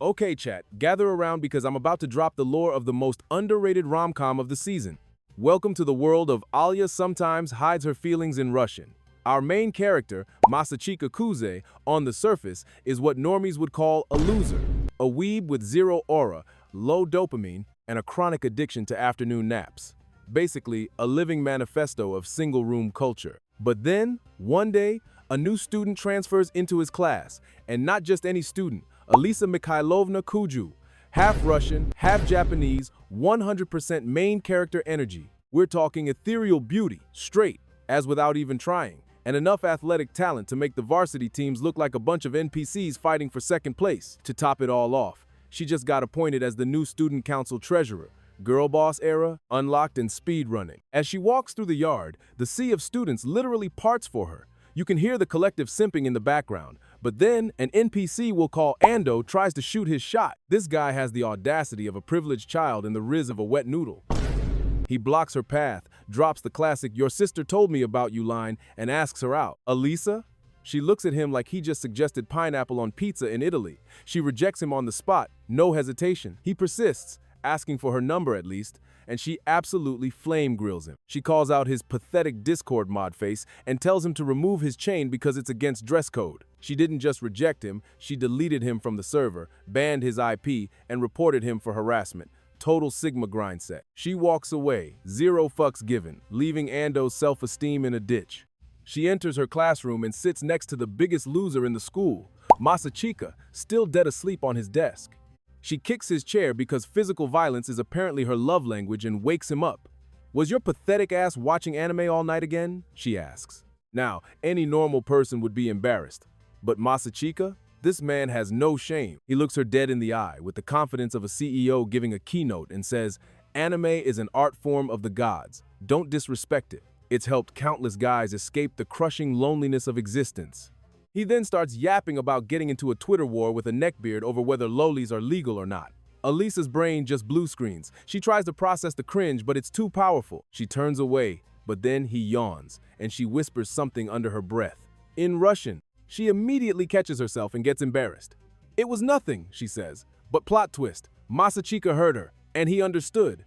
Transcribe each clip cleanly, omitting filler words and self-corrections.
Okay, chat, gather around because I'm about to drop the lore of the most underrated rom-com of the season. Welcome to the world of Alya sometimes hides her feelings in Russian. Our main character, Masachika Kuze, on the surface, is what normies would call a loser. A weeb with zero aura, low dopamine, and a chronic addiction to afternoon naps. Basically, a living manifesto of single-room culture. But then, one day, a new student transfers into his class, and not just any student, Alisa Mikhailovna Kuju. Half Russian, half Japanese, 100% main character energy. We're talking ethereal beauty, straight, as without even trying, and enough athletic talent to make the varsity teams look like a bunch of NPCs fighting for second place. To top it all off, she just got appointed as the new student council treasurer. Girl boss era, unlocked and speed running. As she walks through the yard, the sea of students literally parts for her. You can hear the collective simping in the background, but then an NPC we'll call Ando tries to shoot his shot. This guy has the audacity of a privileged child and the riz of a wet noodle. He blocks her path, drops the classic "your sister told me about you" line, and asks her out. Alisa? She looks at him like he just suggested pineapple on pizza in Italy. She rejects him on the spot, no hesitation. He persists, asking for her number at least, and she absolutely flame grills him. She calls out his pathetic Discord mod face and tells him to remove his chain because it's against dress code. She didn't just reject him, she deleted him from the server, banned his IP, and reported him for harassment. Total Sigma grind set. She walks away, zero fucks given, leaving Ando's self-esteem in a ditch. She enters her classroom and sits next to the biggest loser in the school, Masachika, still dead asleep on his desk. She kicks his chair because physical violence is apparently her love language and wakes him up. "Was your pathetic ass watching anime all night again?" she asks. Now, any normal person would be embarrassed. But Masachika? This man has no shame. He looks her dead in the eye with the confidence of a CEO giving a keynote and says, "Anime is an art form of the gods. Don't disrespect it. It's helped countless guys escape the crushing loneliness of existence." He then starts yapping about getting into a Twitter war with a neckbeard over whether lolis are legal or not. Alisa's brain just blue screens. She tries to process the cringe, but it's too powerful. She turns away, but then he yawns, and she whispers something under her breath. In Russian, she immediately catches herself and gets embarrassed. "It was nothing," she says, but plot twist, Masachika heard her, and he understood.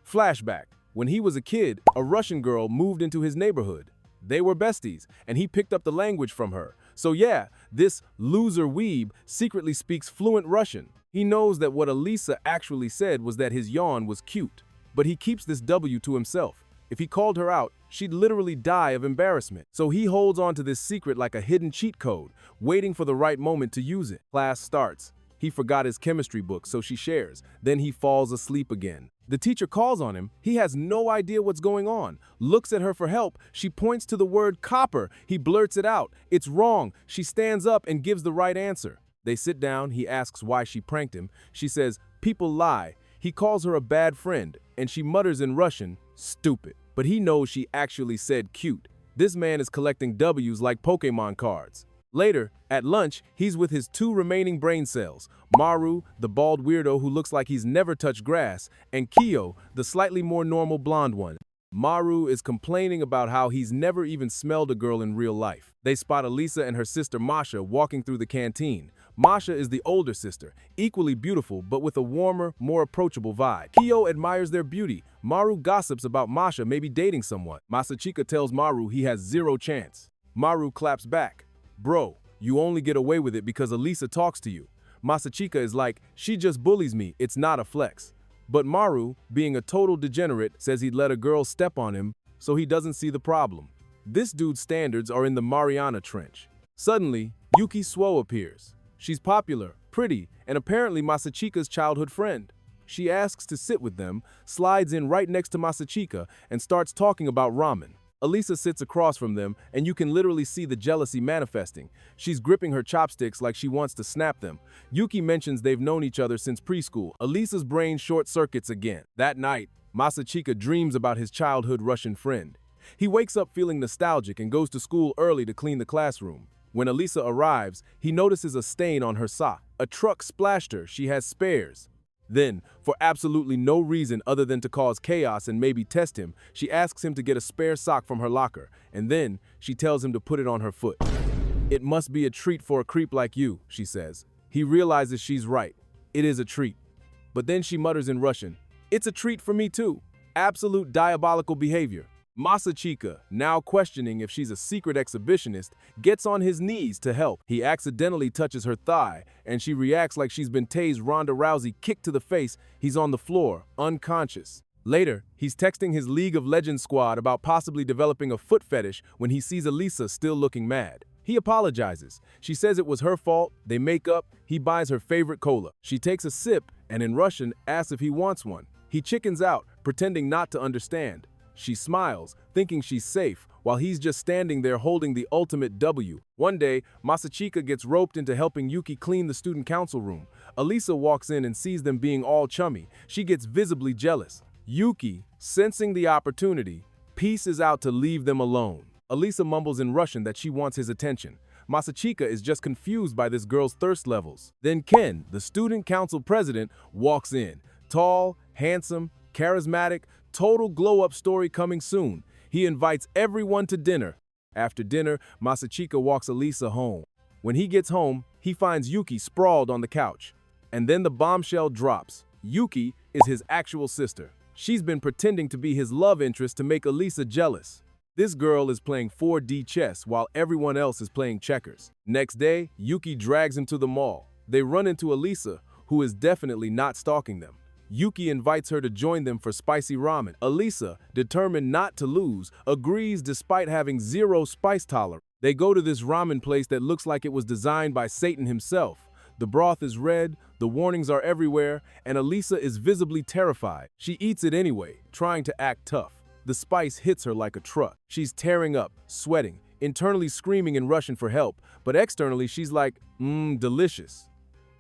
Flashback, when he was a kid, a Russian girl moved into his neighborhood. They were besties, and he picked up the language from her. So yeah, this loser weeb secretly speaks fluent Russian. He knows that what Alisa actually said was that his yawn was cute. But he keeps this W to himself. If he called her out, she'd literally die of embarrassment. So he holds on to this secret like a hidden cheat code, waiting for the right moment to use it. Class starts. He forgot his chemistry book, so she shares. Then he falls asleep again. The teacher calls on him. He has no idea what's going on. Looks at her for help. She points to the word copper. He blurts it out. It's wrong. She stands up and gives the right answer. They sit down. He asks why she pranked him. She says, "People lie." He calls her a bad friend, and she mutters in Russian, "Stupid." But he knows she actually said cute. This man is collecting W's like Pokemon cards. Later, at lunch, he's with his two remaining brain cells, Maru, the bald weirdo who looks like he's never touched grass, and Kyo, the slightly more normal blonde one. Maru is complaining about how he's never even smelled a girl in real life. They spot Alisa and her sister Masha walking through the canteen. Masha is the older sister, equally beautiful but with a warmer, more approachable vibe. Kyo admires their beauty. Maru gossips about Masha maybe dating someone. Masachika tells Maru he has zero chance. Maru claps back. "Bro, you only get away with it because Alisa talks to you." Masachika is like, "She just bullies me, it's not a flex." But Maru, being a total degenerate, says he'd let a girl step on him, so he doesn't see the problem. This dude's standards are in the Mariana Trench. Suddenly, Yuki Suo appears. She's popular, pretty, and apparently Masachika's childhood friend. She asks to sit with them, slides in right next to Masachika, and starts talking about ramen. Alisa sits across from them, and you can literally see the jealousy manifesting. She's gripping her chopsticks like she wants to snap them. Yuki mentions they've known each other since preschool. Alisa's brain short-circuits again. That night, Masachika dreams about his childhood Russian friend. He wakes up feeling nostalgic and goes to school early to clean the classroom. When Alisa arrives, he notices a stain on her sock. A truck splashed her. She has spares. Then, for absolutely no reason other than to cause chaos and maybe test him, she asks him to get a spare sock from her locker, and then she tells him to put it on her foot. "It must be a treat for a creep like you," she says. He realizes she's right. It is a treat. But then she mutters in Russian, "It's a treat for me too." Absolute diabolical behavior. Masachika, now questioning if she's a secret exhibitionist, gets on his knees to help. He accidentally touches her thigh, and she reacts like she's been tased Ronda Rousey kick to the face. He's on the floor, unconscious. Later, he's texting his League of Legends squad about possibly developing a foot fetish when he sees Alisa still looking mad. He apologizes. She says it was her fault, they make up, he buys her favorite cola. She takes a sip and in Russian asks if he wants one. He chickens out, pretending not to understand. She smiles, thinking she's safe, while he's just standing there holding the ultimate W. One day, Masachika gets roped into helping Yuki clean the student council room. Alisa walks in and sees them being all chummy. She gets visibly jealous. Yuki, sensing the opportunity, pieces out to leave them alone. Alisa mumbles in Russian that she wants his attention. Masachika is just confused by this girl's thirst levels. Then Ken, the student council president, walks in. Tall, handsome, charismatic, total glow-up story coming soon. He invites everyone to dinner. After dinner, Masachika walks Alisa home. When he gets home, he finds Yuki sprawled on the couch. And then the bombshell drops. Yuki is his actual sister. She's been pretending to be his love interest to make Alisa jealous. This girl is playing 4D chess while everyone else is playing checkers. Next day, Yuki drags him to the mall. They run into Alisa, who is definitely not stalking them. Yuki invites her to join them for spicy ramen. Alisa, determined not to lose, agrees despite having zero spice tolerance. They go to this ramen place that looks like it was designed by Satan himself. The broth is red, the warnings are everywhere, and Alisa is visibly terrified. She eats it anyway, trying to act tough. The spice hits her like a truck. She's tearing up, sweating, internally screaming in Russian for help, but externally she's like, delicious.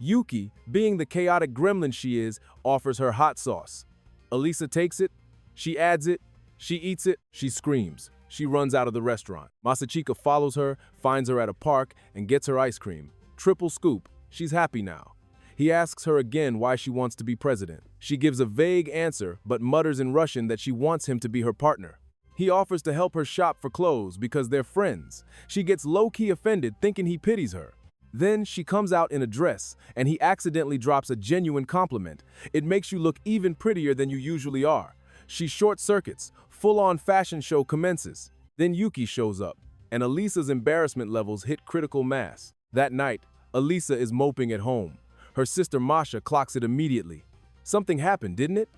Yuki, being the chaotic gremlin she is, offers her hot sauce. Alisa takes it, she adds it, she eats it, she screams. She runs out of the restaurant. Masachika follows her, finds her at a park, and gets her ice cream. Triple scoop. She's happy now. He asks her again why she wants to be president. She gives a vague answer, but mutters in Russian that she wants him to be her partner. He offers to help her shop for clothes because they're friends. She gets low-key offended, thinking he pities her. Then she comes out in a dress, and he accidentally drops a genuine compliment. It makes you look even prettier than you usually are. She short-circuits. Full-on fashion show commences. Then Yuki shows up, and Alisa's embarrassment levels hit critical mass. That night, Alisa is moping at home. Her sister Masha clocks it immediately. Something happened, didn't it?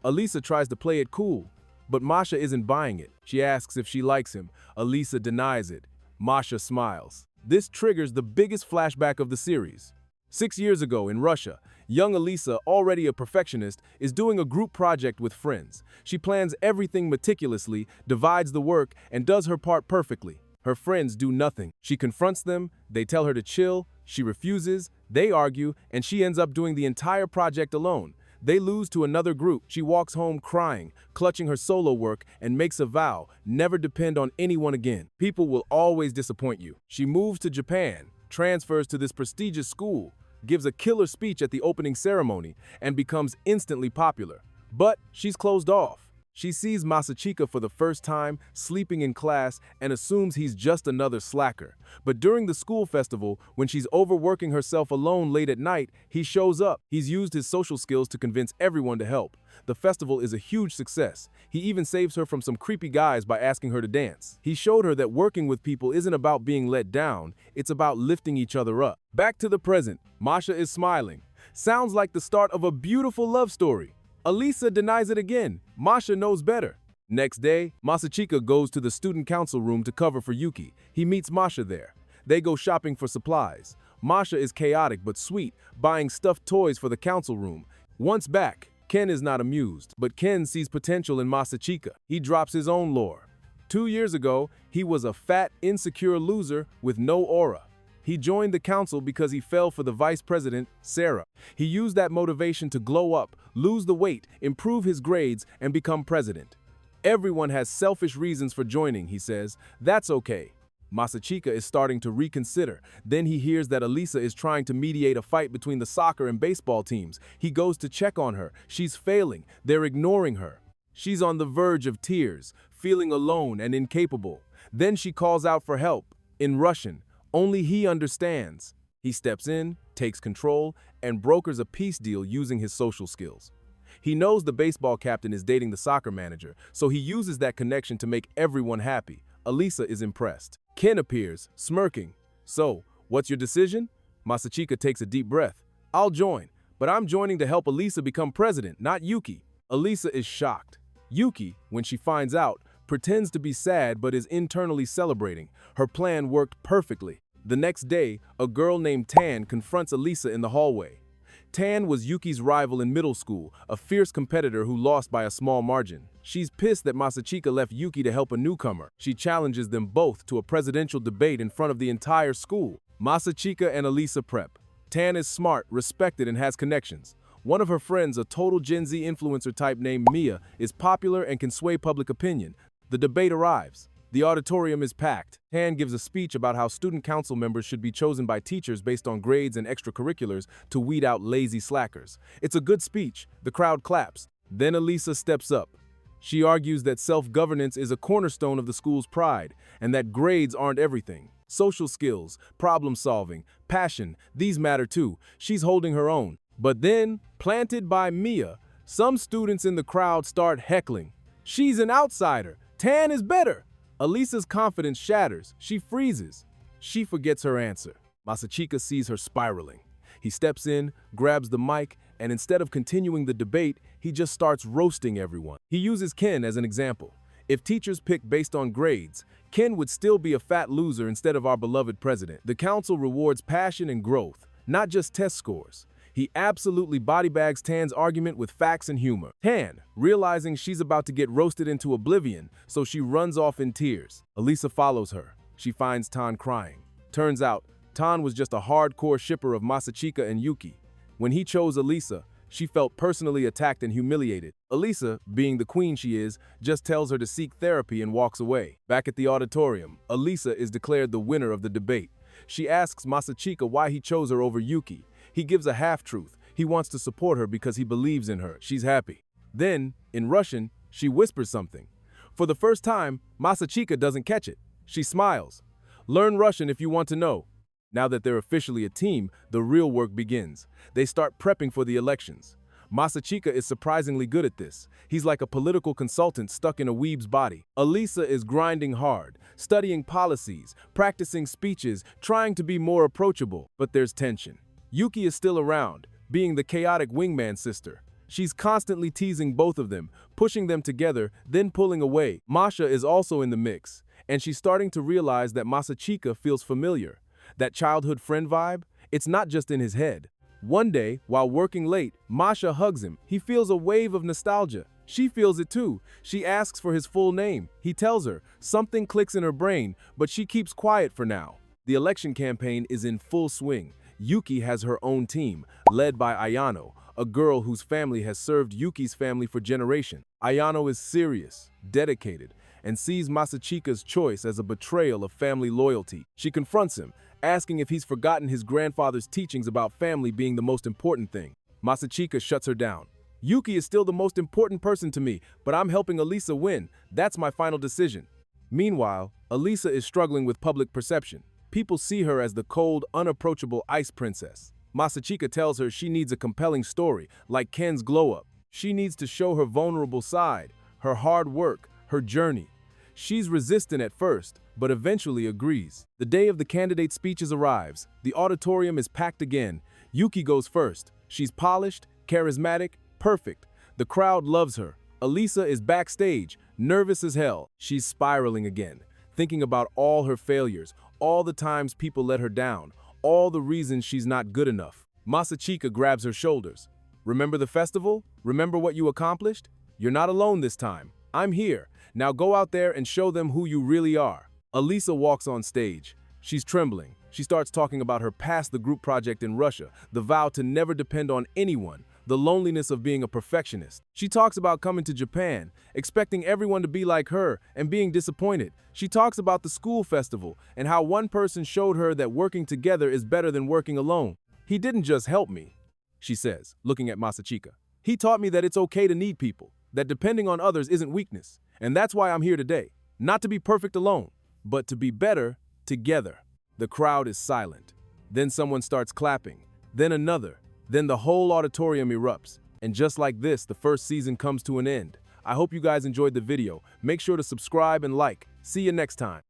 Alisa tries to play it cool, but Masha isn't buying it. She asks if she likes him. Alisa denies it. Masha smiles. This triggers the biggest flashback of the series. 6 years ago in Russia, young Alisa, already a perfectionist, is doing a group project with friends. She plans everything meticulously, divides the work, and does her part perfectly. Her friends do nothing. She confronts them, they tell her to chill, she refuses, they argue, and she ends up doing the entire project alone. They lose to another group. She walks home crying, clutching her solo work, and makes a vow, never depend on anyone again. People will always disappoint you. She moves to Japan, transfers to this prestigious school, gives a killer speech at the opening ceremony, and becomes instantly popular. But she's closed off. She sees Masachika for the first time, sleeping in class, and assumes he's just another slacker. But during the school festival, when she's overworking herself alone late at night, he shows up. He's used his social skills to convince everyone to help. The festival is a huge success. He even saves her from some creepy guys by asking her to dance. He showed her that working with people isn't about being let down, it's about lifting each other up. Back to the present, Masha is smiling. Sounds like the start of a beautiful love story. Alisa denies it again. Masha knows better. Next day, Masachika goes to the student council room to cover for Yuki. He meets Masha there. They go shopping for supplies. Masha is chaotic but sweet, buying stuffed toys for the council room. Once back, Ken is not amused, but Ken sees potential in Masachika. He drops his own lore. 2 years ago, he was a fat, insecure loser with no aura. He joined the council because he fell for the vice president, Sarah. He used that motivation to glow up, lose the weight, improve his grades, and become president. Everyone has selfish reasons for joining, he says. That's okay. Masachika is starting to reconsider. Then he hears that Alisa is trying to mediate a fight between the soccer and baseball teams. He goes to check on her. She's failing. They're ignoring her. She's on the verge of tears, feeling alone and incapable. Then she calls out for help, in Russian. Only he understands. He steps in, takes control, and brokers a peace deal using his social skills. He knows the baseball captain is dating the soccer manager, so he uses that connection to make everyone happy. Alisa is impressed. Ken appears, smirking. "So, what's your decision?" Masachika takes a deep breath. "I'll join, but I'm joining to help Alisa become president, not Yuki." Alisa is shocked. Yuki, when she finds out, pretends to be sad but is internally celebrating. Her plan worked perfectly. The next day, a girl named Tan confronts Alisa in the hallway. Tan was Yuki's rival in middle school, a fierce competitor who lost by a small margin. She's pissed that Masachika left Yuki to help a newcomer. She challenges them both to a presidential debate in front of the entire school. Masachika and Alisa prep. Tan is smart, respected, and has connections. One of her friends, a total Gen Z influencer type named Mia, is popular and can sway public opinion. The debate arrives. The auditorium is packed. Tan gives a speech about how student council members should be chosen by teachers based on grades and extracurriculars to weed out lazy slackers. It's a good speech. The crowd claps. Then Alisa steps up. She argues that self-governance is a cornerstone of the school's pride, and that grades aren't everything. Social skills, problem solving, passion, these matter too. She's holding her own. But then, planted by Mia, some students in the crowd start heckling. "She's an outsider. Tan is better." Alisa's confidence shatters. She freezes. She forgets her answer. Masachika sees her spiraling. He steps in, grabs the mic, and instead of continuing the debate, he just starts roasting everyone. He uses Ken as an example. If teachers picked based on grades, Ken would still be a fat loser instead of our beloved president. The council rewards passion and growth, not just test scores. He absolutely bodybags Tan's argument with facts and humor. Tan, realizing she's about to get roasted into oblivion, so she runs off in tears. Alisa follows her. She finds Tan crying. Turns out, Tan was just a hardcore shipper of Masachika and Yuki. When he chose Alisa, she felt personally attacked and humiliated. Alisa, being the queen she is, just tells her to seek therapy and walks away. Back at the auditorium, Alisa is declared the winner of the debate. She asks Masachika why he chose her over Yuki. He gives a half-truth. He wants to support her because he believes in her. She's happy. Then, in Russian, she whispers something. For the first time, Masachika doesn't catch it. She smiles. Learn Russian if you want to know. Now that they're officially a team, the real work begins. They start prepping for the elections. Masachika is surprisingly good at this. He's like a political consultant stuck in a weeb's body. Alisa is grinding hard, studying policies, practicing speeches, trying to be more approachable. But there's tension. Yuki is still around, being the chaotic wingman sister. She's constantly teasing both of them, pushing them together, then pulling away. Masha is also in the mix, and she's starting to realize that Masachika feels familiar. That childhood friend vibe, it's not just in his head. One day, while working late, Masha hugs him. He feels a wave of nostalgia. She feels it too. She asks for his full name. He tells her. Something clicks in her brain, but she keeps quiet for now. The election campaign is in full swing. Yuki has her own team, led by Ayano, a girl whose family has served Yuki's family for generations. Ayano is serious, dedicated, and sees Masachika's choice as a betrayal of family loyalty. She confronts him, asking if he's forgotten his grandfather's teachings about family being the most important thing. Masachika shuts her down. Yuki is still the most important person to me, but I'm helping Alisa win. That's my final decision. Meanwhile, Alisa is struggling with public perception. People see her as the cold, unapproachable ice princess. Masachika tells her she needs a compelling story, like Ken's glow-up. She needs to show her vulnerable side, her hard work, her journey. She's resistant at first, but eventually agrees. The day of the candidate speeches arrives. The auditorium is packed again. Yuki goes first. She's polished, charismatic, perfect. The crowd loves her. Alisa is backstage, nervous as hell. She's spiraling again, thinking about all her failures, all the times people let her down, all the reasons she's not good enough. Masachika grabs her shoulders. Remember the festival? Remember what you accomplished? You're not alone this time. I'm here. Now go out there and show them who you really are. Alisa walks on stage. She's trembling. She starts talking about her past the group project in Russia, the vow to never depend on anyone, the loneliness of being a perfectionist. She talks about coming to Japan, expecting everyone to be like her, and being disappointed. She talks about the school festival and how one person showed her that working together is better than working alone. He didn't just help me, she says, looking at Masachika. He taught me that it's okay to need people, that depending on others isn't weakness. And that's why I'm here today. Not to be perfect alone, but to be better together. The crowd is silent. Then someone starts clapping. Then another. Then the whole auditorium erupts. And just like this, the first season comes to an end. I hope you guys enjoyed the video. Make sure to subscribe and like. See you next time.